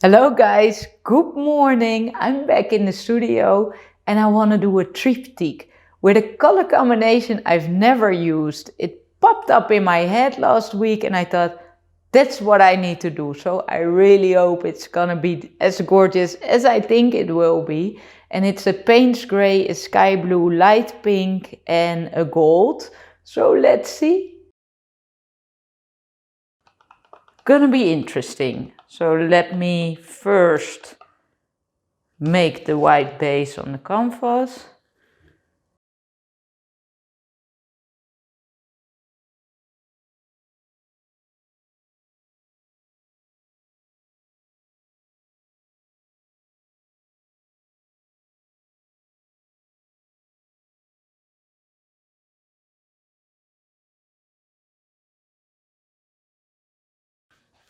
Hello guys, good morning. I'm back in the studio and I want to do a triptych with a color combination I've never used. It popped up in my head last week and I thought that's what I need to do. So I really hope it's gonna be as gorgeous as I think it will be. And it's a Paynes gray, a sky blue, light pink and a gold. So let's see. Gonna be interesting. So let me first make the white base on the canvas.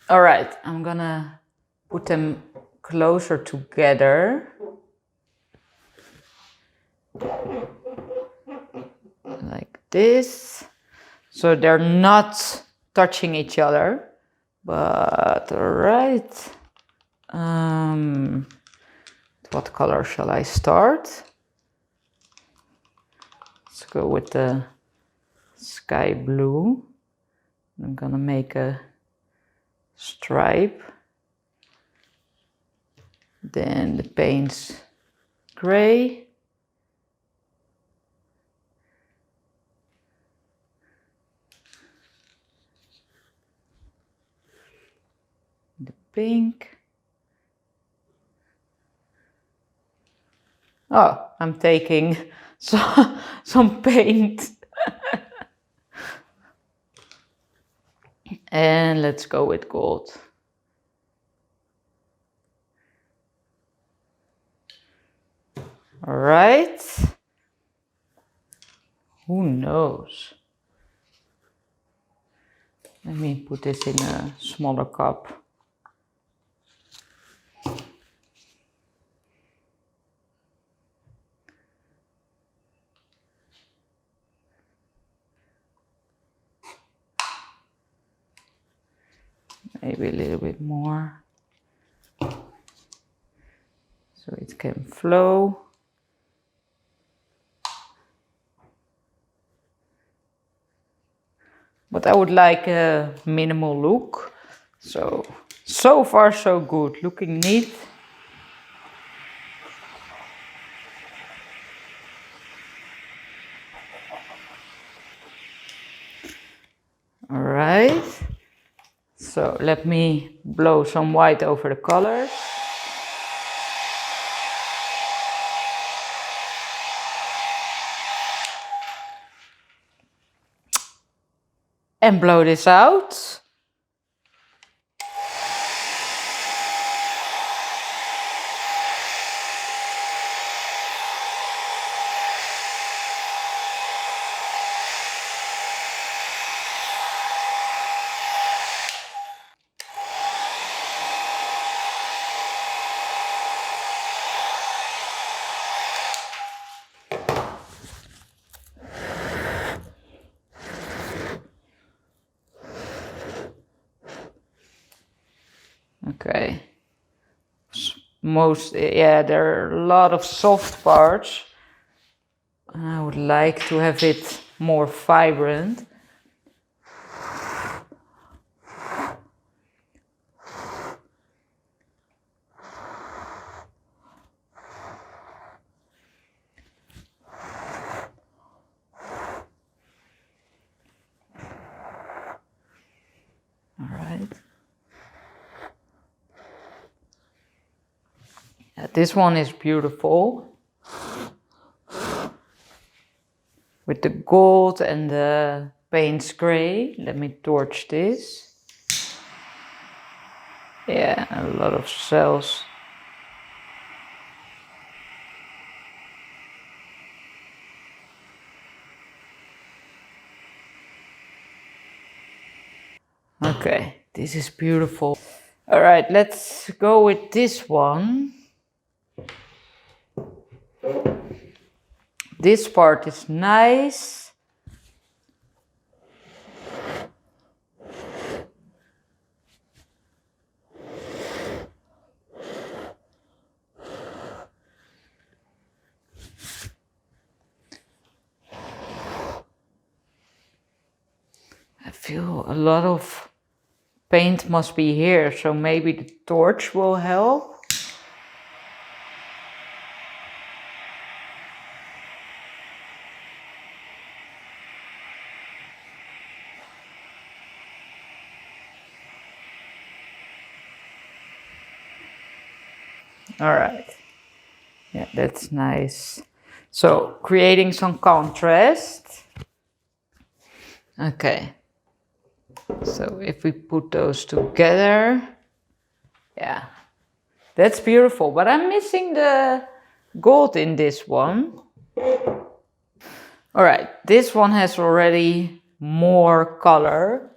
All right, I'm gonna put them closer together. Like this. So they're not touching each other. But all right. What color shall I start? Let's go with the sky blue. I'm gonna make a stripe. Then the Paynes gray. The pink. Oh, I'm taking some paint. And let's go with gold. All right. Who knows? Let me put this in a smaller cup. Maybe a little bit more. So it can flow. But I would like a minimal look. So far so good. Looking neat. All right. So let me blow some white over the colors. And blow this out. Okay. There are a lot of soft parts. I would like to have it more vibrant. All right. Yeah, this one is beautiful. With the gold and the Paynes gray. Let me torch this. Yeah, a lot of cells. Okay, this is beautiful. All right, let's go with this one. This part is nice. feel a lot of paint must be here, so maybe the torch will help. All right. Yeah, that's nice. So creating some contrast. Okay. So if we put those together, yeah, that's beautiful. But I'm missing the gold in this one. All right, this one has already more color.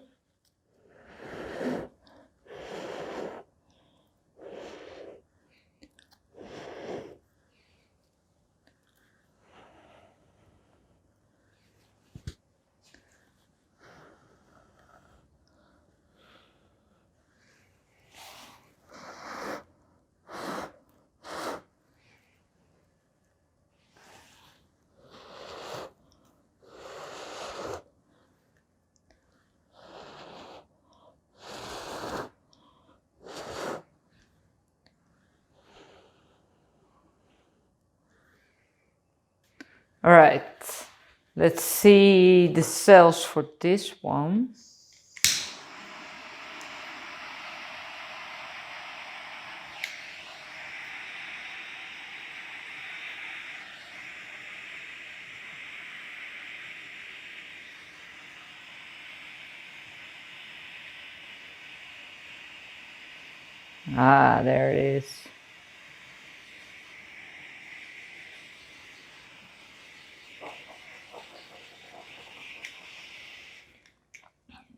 All right, let's see the cells for this one. Ah, there it is.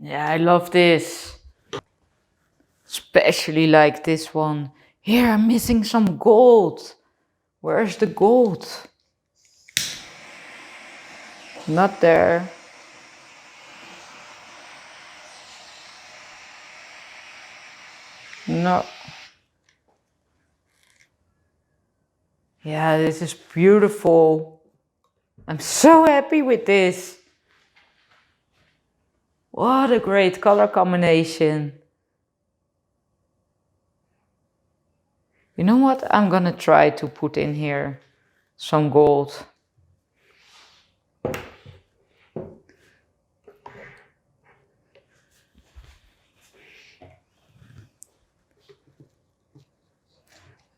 Yeah, I love this. Especially like this one. Here, I'm missing some gold. Where's the gold? Not there. No. Yeah, this is beautiful. I'm so happy with this. What a great color combination. You know what? I'm gonna try to put in here some gold.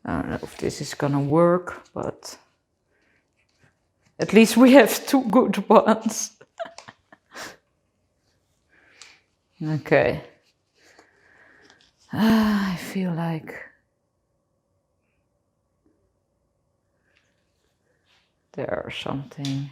I don't know if this is gonna work, but at least we have two good ones. Okay. I feel like there's something.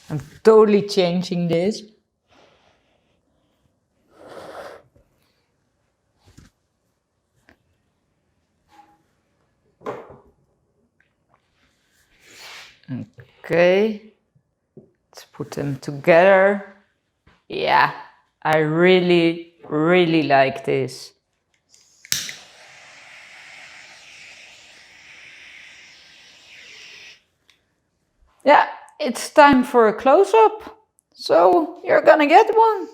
I'm totally changing this. Okay, let's put them together. Yeah, I really, really like this. Yeah, it's time for a close-up. So you're gonna get one.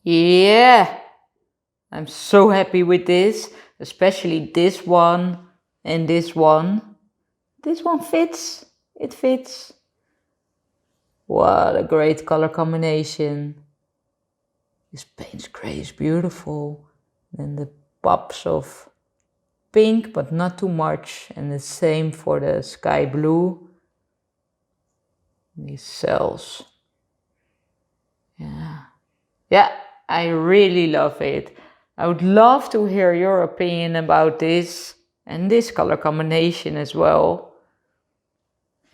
Yeah, I'm so happy with this, especially this one and this one. This one fits, it fits. What a great color combination. This Paynes gray is beautiful. Then the pops of pink, but not too much. And the same for the sky blue. These cells. Yeah. Yeah, I really love it. I would love to hear your opinion about this and this color combination as well.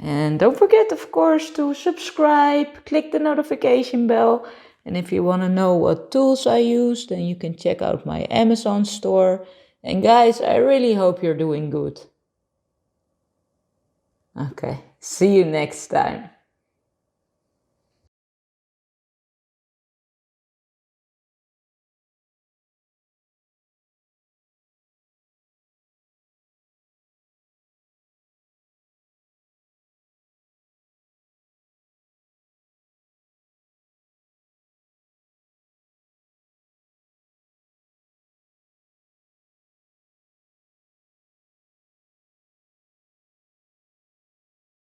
And don't forget, of course, to subscribe, click the notification bell. And if you want to know what tools I use, then you can check out my Amazon store. And guys, I really hope you're doing good. Okay, see you next time.